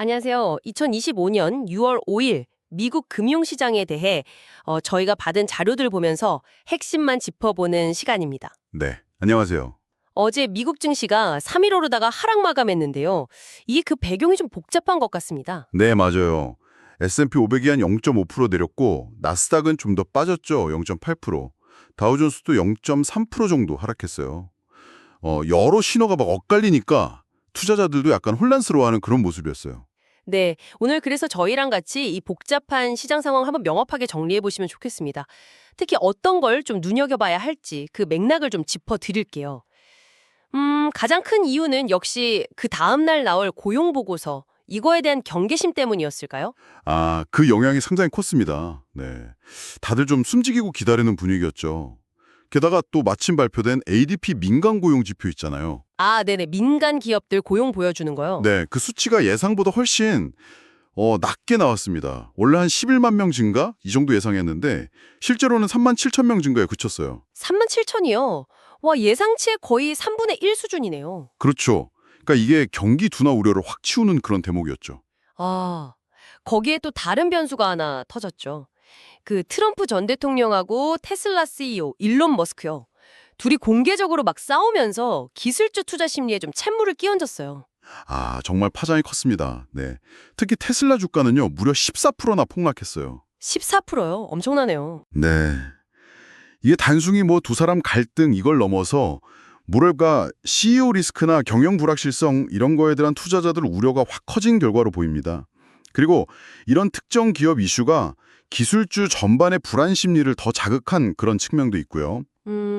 안녕하세요. 2025년 6월 5일 미국 금융시장에 대해 저희가 받은 자료들 보면서 핵심만 짚어보는 시간입니다. 네, 안녕하세요. 어제 미국 증시가 3일 오르다가 하락 마감했는데요. 이게 그 배경이 좀 복잡한 것 같습니다. 네, 맞아요. S&P 500이 한 0.5% 내렸고 나스닥은 좀 더 빠졌죠. 0.8%. 다우존스도 0.3% 정도 하락했어요. 여러 신호가 막 엇갈리니까 투자자들도 약간 혼란스러워하는 그런 모습이었어요. 네, 오늘 그래서 저희랑 같이 이 복잡한 시장 상황 한번 명확하게 정리해 보시면 좋겠습니다. 특히 어떤 걸 좀 눈여겨봐야 할지 그 맥락을 좀 짚어드릴게요. 가장 큰 이유는 역시 그 다음날 나올 고용 보고서, 이거에 대한 경계심 때문이었을까요? 아, 그 영향이 상당히 컸습니다. 네. 다들 좀 숨지기고 기다리는 분위기였죠. 게다가 또 마침 발표된 ADP 민간 고용 지표 있잖아요. 아, 네네. 민간 기업들 고용 보여주는 거요? 네, 그 수치가 예상보다 훨씬 낮게 나왔습니다. 원래 한 11만 명 증가? 이 정도 예상했는데 실제로는 3만 7천 명 증가에 그쳤어요. 3만 7천이요? 와, 예상치의 거의 3분의 1 수준이네요. 그렇죠. 그러니까 이게 경기 둔화 우려를 확 치우는 그런 대목이었죠. 아, 거기에 또 다른 변수가 하나 터졌죠. 그 트럼프 전 대통령하고 테슬라 CEO 일론 머스크요. 둘이 공개적으로 막 싸우면서 기술주 투자 심리에 좀 찬물을 끼얹었어요. 아, 정말 파장이 컸습니다. 네. 특히 테슬라 주가는요, 무려 14%나 폭락했어요. 14%요? 엄청나네요. 네. 이게 단순히 뭐 두 사람 갈등 이걸 넘어서 뭐랄까 CEO 리스크나 경영 불확실성 이런 거에 대한 투자자들 우려가 확 커진 결과로 보입니다. 그리고 이런 특정 기업 이슈가 기술주 전반의 불안 심리를 더 자극한 그런 측면도 있고요.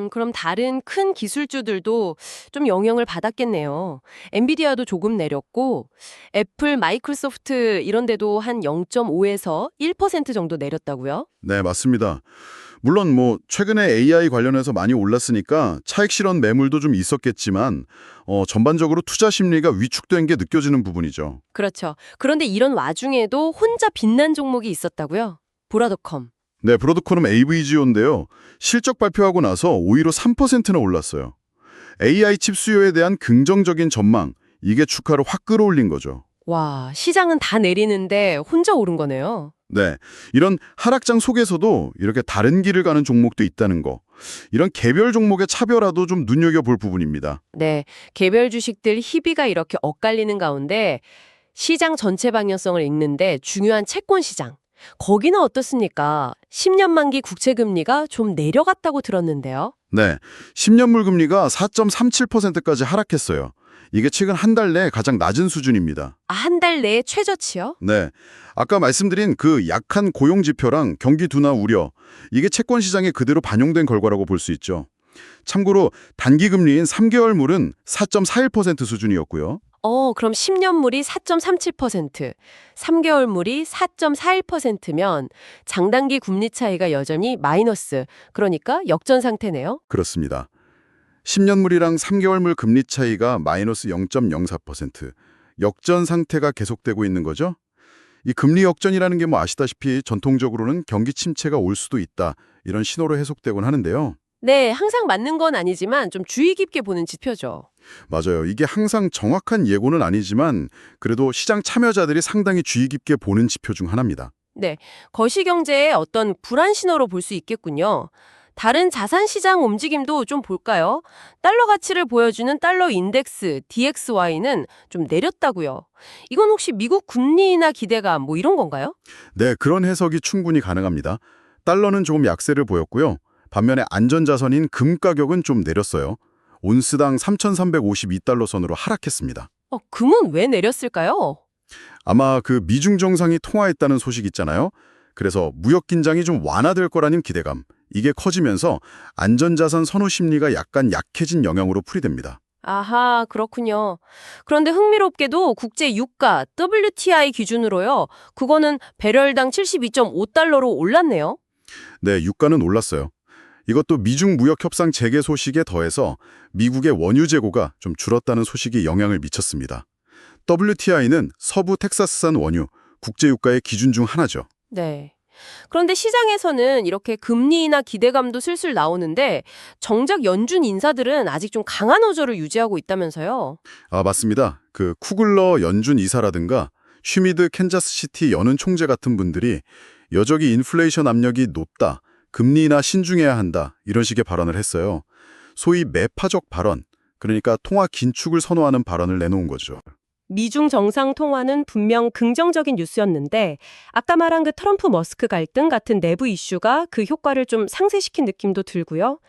그럼 다른 큰 기술주들도 좀 영향을 받았겠네요. 엔비디아도 조금 내렸고, 애플, 마이크로소프트 이런 데도 한 0.5에서 1% 정도 내렸다고요? 네, 맞습니다. 물론 뭐 최근에 AI 관련해서 많이 올랐으니까 차익 실현 매물도 좀 있었겠지만 전반적으로 투자 심리가 위축된 게 느껴지는 부분이죠. 그렇죠. 그런데 이런 와중에도 혼자 빛난 종목이 있었다고요? 보라더컴. 네, 브로드코는 AVGO인데요. 실적 발표하고 나서 오히려 3%나 올랐어요. AI 칩 수요에 대한 긍정적인 전망, 이게 주가를 확 끌어올린 거죠. 와, 시장은 다 내리는데 혼자 오른 거네요. 네, 이런 하락장 속에서도 이렇게 다른 길을 가는 종목도 있다는 거. 이런 개별 종목의 차별화도 좀 눈여겨볼 부분입니다. 네, 개별 주식들 희비가 이렇게 엇갈리는 가운데 시장 전체 방향성을 읽는데 중요한 채권 시장. 거기는 어떻습니까? 10년 만기 국채 금리가 좀 내려갔다고 들었는데요. 네, 10년물 금리가 4.37%까지 하락했어요. 이게 최근 한 달 내 가장 낮은 수준입니다. 아, 한 달 내에 최저치요? 네, 아까 말씀드린 그 약한 고용 지표랑 경기 둔화 우려, 이게 채권 시장에 그대로 반영된 결과라고 볼 수 있죠. 참고로 단기 금리인 3개월물은 4.41% 수준이었고요. 그럼 10년물이 4.37%, 3개월물이 4.41%면 장단기 금리 차이가 여전히 마이너스, 그러니까 역전 상태네요. 그렇습니다. 10년물이랑 3개월물 금리 차이가 마이너스 0.04%, 역전 상태가 계속되고 있는 거죠. 이 금리 역전이라는 게 뭐 아시다시피 전통적으로는 경기 침체가 올 수도 있다, 이런 신호로 해석되곤 하는데요. 네, 항상 맞는 건 아니지만 좀 주의 깊게 보는 지표죠. 맞아요. 이게 항상 정확한 예고는 아니지만 그래도 시장 참여자들이 상당히 주의 깊게 보는 지표 중 하나입니다. 네, 거시경제의 어떤 불안 신호로 볼 수 있겠군요. 다른 자산 시장 움직임도 좀 볼까요? 달러 가치를 보여주는 달러 인덱스 DXY는 좀 내렸다고요. 이건 혹시 미국 금리나 기대감 뭐 이런 건가요? 네, 그런 해석이 충분히 가능합니다. 달러는 조금 약세를 보였고요. 반면에 안전자산인 금 가격은 좀 내렸어요. 온스당 3,352달러 선으로 하락했습니다. 금은 왜 내렸을까요? 아마 그 미중 정상이 통화했다는 소식 있잖아요. 그래서 무역 긴장이 좀 완화될 거라는 기대감. 이게 커지면서 안전자산 선호 심리가 약간 약해진 영향으로 풀이됩니다. 아하, 그렇군요. 그런데 흥미롭게도 국제 유가 WTI 기준으로요. 그거는 배럴당 72.5달러로 올랐네요. 네, 유가는 올랐어요. 이것도 미중 무역 협상 재개 소식에 더해서 미국의 원유 재고가 좀 줄었다는 소식이 영향을 미쳤습니다. WTI는 서부 텍사스산 원유, 국제유가의 기준 중 하나죠. 네. 그런데 시장에서는 이렇게 금리나 기대감도 슬슬 나오는데 정작 연준 인사들은 아직 좀 강한 어조를 유지하고 있다면서요. 아, 맞습니다. 그 쿠글러 연준 이사라든가 슈미드 캔자스시티 연은 총재 같은 분들이 여전히 인플레이션 압력이 높다, 금리 인하 신중해야 한다 이런 식의 발언을 했어요. 소위 매파적 발언, 그러니까 통화 긴축을 선호하는 발언을 내놓은 거죠. 미중 정상 통화는 분명 긍정적인 뉴스였는데 아까 말한 그 트럼프 머스크 갈등 같은 내부 이슈가 그 효과를 좀 상쇄시킨 느낌도 들고요.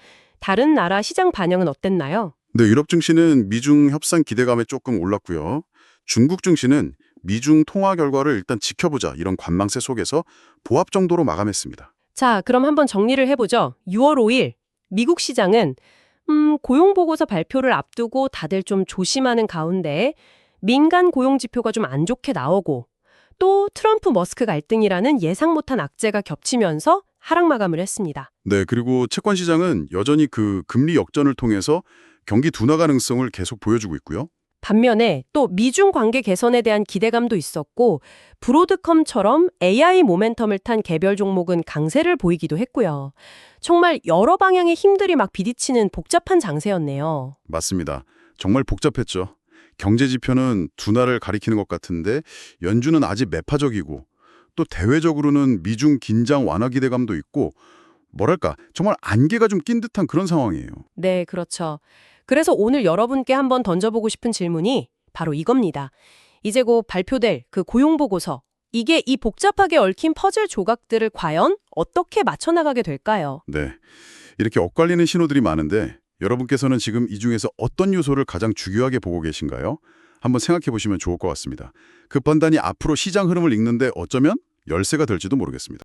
다른 나라 시장 반응은 어땠나요? 네, 유럽 증시는 미중 협상 기대감에 조금 올랐고요. 중국 증시는 미중 통화 결과를 일단 지켜보자 이런 관망세 속에서 보합 정도로 마감했습니다. 자, 그럼 한번 정리를 해보죠. 6월 5일 미국 시장은 고용보고서 발표를 앞두고 다들 좀 조심하는 가운데 민간 고용 지표가 좀 안 좋게 나오고 또 트럼프 머스크 갈등이라는 예상 못한 악재가 겹치면서 하락 마감을 했습니다. 네, 그리고 채권 시장은 여전히 그 금리 역전을 통해서 경기 둔화 가능성을 계속 보여주고 있고요. 반면에 또 미중 관계 개선에 대한 기대감도 있었고 브로드컴처럼 AI 모멘텀을 탄 개별 종목은 강세를 보이기도 했고요. 정말 여러 방향의 힘들이 막 비딪히는 복잡한 장세였네요. 맞습니다. 정말 복잡했죠. 경제 지표는 둔화를 가리키는 것 같은데 연준은 아직 매파적이고 또 대외적으로는 미중 긴장 완화 기대감도 있고 뭐랄까 정말 안개가 좀 낀 듯한 그런 상황이에요. 네, 그렇죠. 그래서 오늘 여러분께 한번 던져보고 싶은 질문이 바로 이겁니다. 이제 곧 발표될 그 고용보고서, 이게 이 복잡하게 얽힌 퍼즐 조각들을 과연 어떻게 맞춰나가게 될까요? 네, 이렇게 엇갈리는 신호들이 많은데 여러분께서는 지금 이 중에서 어떤 요소를 가장 중요하게 보고 계신가요? 한번 생각해 보시면 좋을 것 같습니다. 그 판단이 앞으로 시장 흐름을 읽는데 어쩌면 열쇠가 될지도 모르겠습니다.